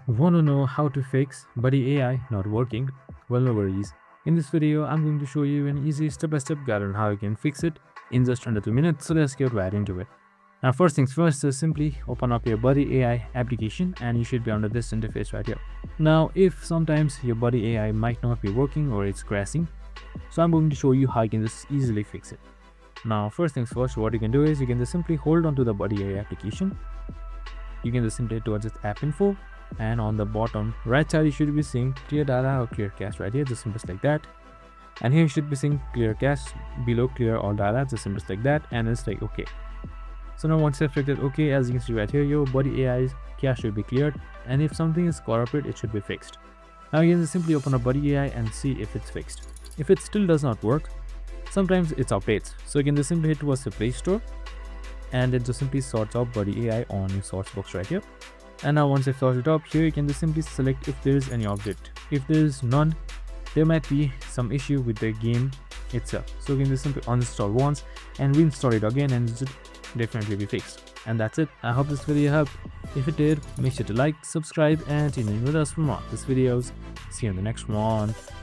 Want to know how to fix Buddy AI not working? Well, no worries. In this video, I'm going to show you an easy step-by-step guide on how you can fix it in just under 2 minutes, so let's get right into it. Now, first things first is simply open up your Buddy AI application and you should be under this interface right here. Now, if sometimes your Buddy AI might not be working or it's crashing, so I'm going to show you how you can just easily fix it. Now, first things first, what you can do is you can just simply hold on to the Buddy AI application. You can just simply towards its app info, and on the bottom right side you should be seeing clear data or clear cache right here, just symbols like that. And here you should be seeing clear cache, below clear all data, just symbols like that, and it's like okay. So now once you've clicked it okay, as you can see right here, your Buddy AI's cache should be cleared, and if something is corrupted it should be fixed. Now you can just simply open up Buddy AI and see if it's fixed. If it still does not work, sometimes it's updates, so you can just simply hit towards the Play Store and it just simply sorts out Buddy AI on your source box right here. And now once I've sorted it up, here you can just simply select if there is any update. If there is none, there might be some issue with the game itself. So you can just simply uninstall once and reinstall it again and it should definitely be fixed. And that's it. I hope this video helped. If it did, make sure to like, subscribe and tune in with us for more of these videos. See you in the next one.